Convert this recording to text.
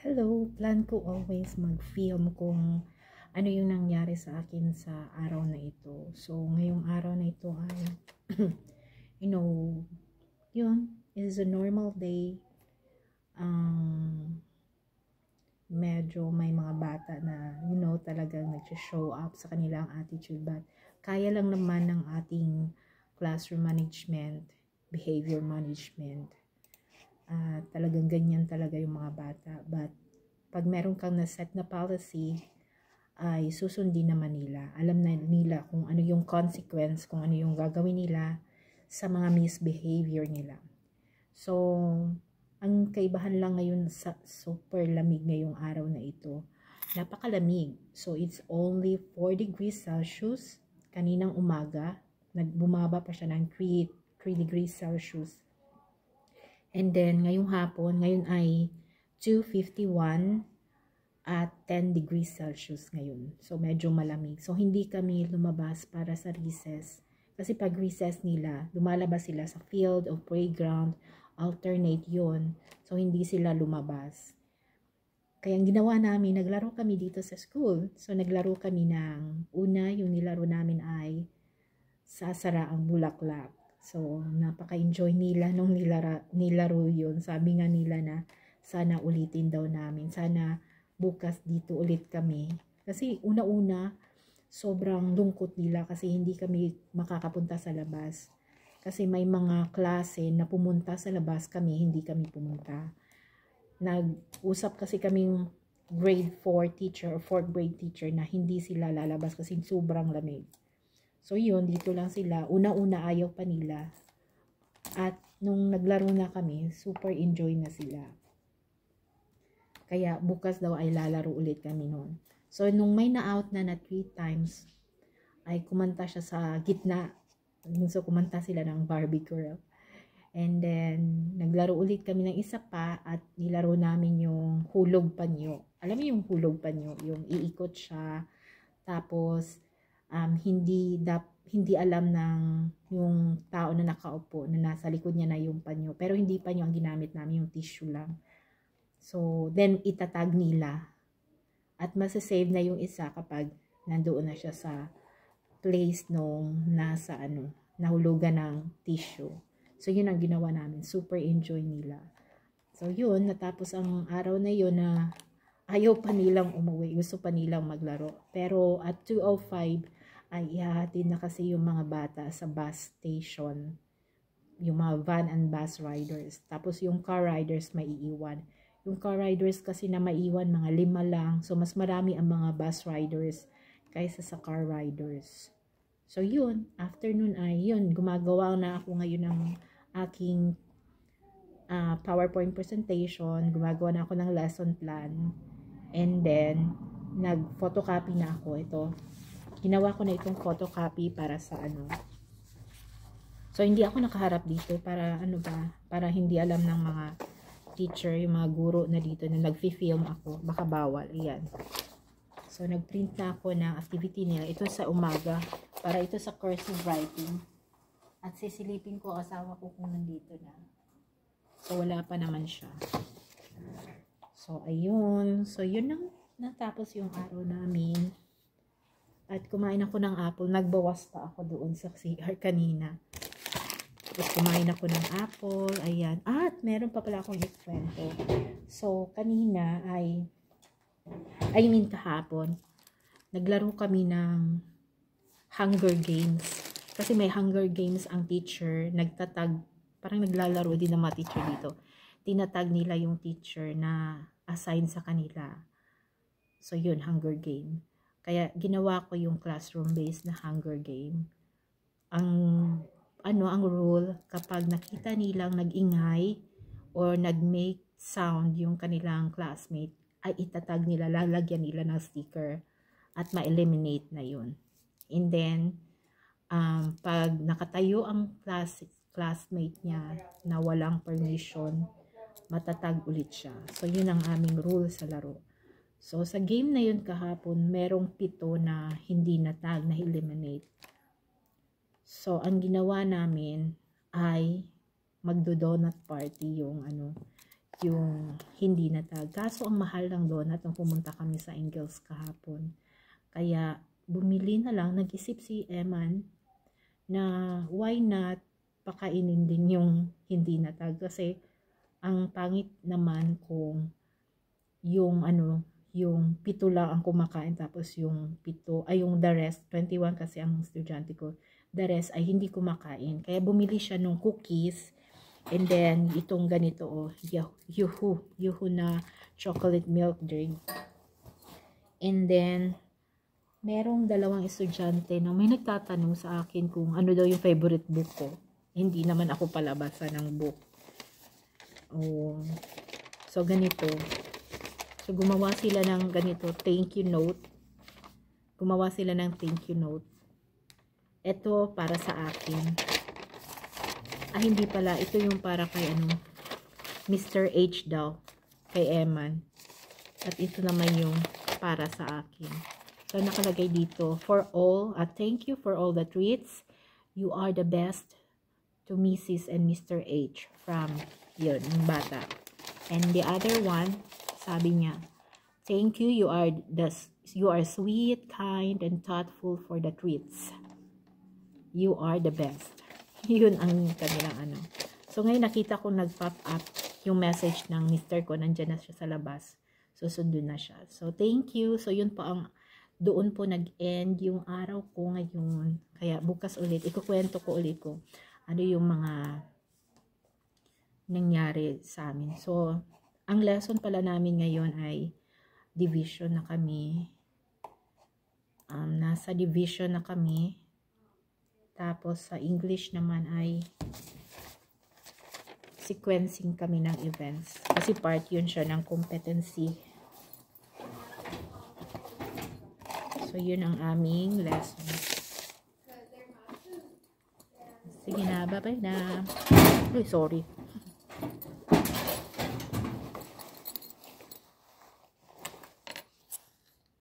Hello, plan ko always mag-film kung ano yung nangyari sa akin sa araw na ito. So, ngayong araw na ito ay, you know, yun, is a normal day. Medyo may mga bata na, talagang nag-show up sa kanilang attitude. But, kaya lang naman ng ating classroom management, behavior management, talagang ganyan talaga yung mga bata. But pag meron kang na-set na policy, ay susundin naman nila. Alam na nila kung ano yung consequence, kung ano yung gagawin nila sa mga misbehavior nila. So, ang kaibahan lang ngayon sa super lamig ngayong araw na ito. Napakalamig. So, it's only 4 degrees Celsius. Kaninang umaga, nagbumaba pa siya ng 3 degrees Celsius. And then, ngayong hapon, ngayon ay 2:51 at 10 degrees Celsius ngayon. So, medyo malamig. So, hindi kami lumabas para sa recess. Kasi pag recess nila, lumalabas sila sa field o playground, alternate yon. So, hindi sila lumabas. Kaya ang ginawa namin, naglaro kami dito sa school. So, naglaro kami ng una, yung nilaro namin ay sasara ang bulaklak. So, napaka-enjoy nila nung nilaro yun. Sabi nga nila na sana ulitin daw namin. Sana bukas dito ulit kami. Kasi una-una, sobrang lungkot nila kasi hindi kami makakapunta sa labas. Kasi may mga klase na pumunta sa labas kami, hindi kami pumunta. Nag-usap kasi kaming grade 4 teacher or 4th grade teacher na hindi sila lalabas kasi sobrang lamig. So yun, dito lang sila. Una-una ayaw pa nila. At nung naglaro na kami, super enjoy na sila. Kaya bukas daw ay lalaro ulit kami noon. So nung may na-out na 3 times, ay kumanta siya sa gitna. So kumanta sila ng Barbie Girl. And then, naglaro ulit kami ng isa pa at nilaro namin yung hulog panyo. Alam mo yung hulog panyo? Yung iikot siya. Tapos, hindi alam ng yung tao na nakaupo na nasa likod niya na yung panyo. Pero hindi panyo ang ginamit namin, yung tissue lang. So, then itatag nila. At masasave na yung isa kapag nandoon na siya sa place nung nahulugan ng tissue. So, yun ang ginawa namin. Super enjoy nila. So, yun. Natapos ang araw na yun na ayaw pa nilang umuwi. Gusto pa nilang maglaro. Pero at 2:05 ay ihahatid na kasi yung mga bata sa bus station. Yung mga van and bus riders. Tapos yung car riders may iiwan. Yung car riders kasi na maiwan, mga 5 lang. So, mas marami ang mga bus riders kaysa sa car riders. So, yun. Afternoon ay yun. Gumagawa na ako ngayon ng aking PowerPoint presentation. Gumagawa na ako ng lesson plan. And then, nag-photocopy na ako. Ito. Ginawa ko na itong photocopy para sa So, hindi ako nakaharap dito para para hindi alam ng mga teacher, yung mga guro na dito na nag-film ako. Baka bawal. Ayan. So, nag-print na ako ng activity nila. Ito sa umaga. Para ito sa cursive writing. At sisilipin ko asawa ko kung nandito na. So, wala pa naman siya. So, ayun. So, yun ang natapos yung araw namin. At kumain ako ng apple. Nagbawas pa ako doon sa CR kanina. Tapos kumain ako ng apple. Ayan. At meron pa pala akong ikwento. So, kanina kahapon, naglaro kami ng Hunger Games. Kasi may Hunger Games ang teacher. Nagtatag, parang naglalaro din ng mga teacher dito. Tinatag nila yung teacher na assign sa kanila. So, yun, Hunger Game. Kaya, ginawa ko yung classroom-based na Hunger Game. Ang rule, kapag nakita nilang nag-ingay or nag-make sound yung kanilang classmate, ay itatag nila, lalagyan nila ng sticker at ma-eliminate na yun. And then, pag nakatayo ang classmate niya na walang permission, matatag ulit siya. So, yun ang aming rule sa laro. So, sa game na yun kahapon, merong 7 na hindi natag, na eliminate. So, ang ginawa namin ay magdo-donut party yung hindi natag. Kaso ang mahal lang doon at nung pumunta kami sa Ingles kahapon. Kaya bumili na lang, nag-isip si Eman na why not pakainin din yung hindi natag. Kasi ang pangit naman kung yung yung 7 lang ang kumakain tapos yung 7 ay yung the rest 21 kasi ang estudyante ko, the rest ay hindi kumakain. Kaya bumili siya ng cookies and then itong ganito yuhu na chocolate milk drink. And then merong 2 estudyante na may nagtatanong sa akin kung ano daw yung favorite book ko. Hindi naman ako palabasa ng book. Oh. So ganito. So, gumawa sila ng ganito, thank you note. Gumawa sila ng thank you note. Ito para sa akin. Hindi pala. Ito yung para kay Mr. H daw. Kay Eman. At ito naman yung para sa akin. So, nakalagay dito, for all, thank you for all the treats. You are the best to Mrs. and Mr. H. From, yun, yung bata. And the other one, sabi niya, thank you, you are sweet, kind, and thoughtful for the treats. You are the best. Yun ang kanilang So ngayon nakita ko nag-pop up yung message ng Mr. ko, nandiyan na siya sa labas. So sundo na siya. So thank you. So yun po doon po nag-end yung araw ko ngayon. Kaya bukas ulit, ikukwento ko ulit ko ano yung mga nangyari sa amin. So ang lesson pala namin ngayon ay division na kami. Nasa division na kami. Tapos sa English naman ay sequencing kami ng events. Kasi part yun siya ng competency. So yun ang aming lesson. Sige na, bye-bye na. Uy, sorry.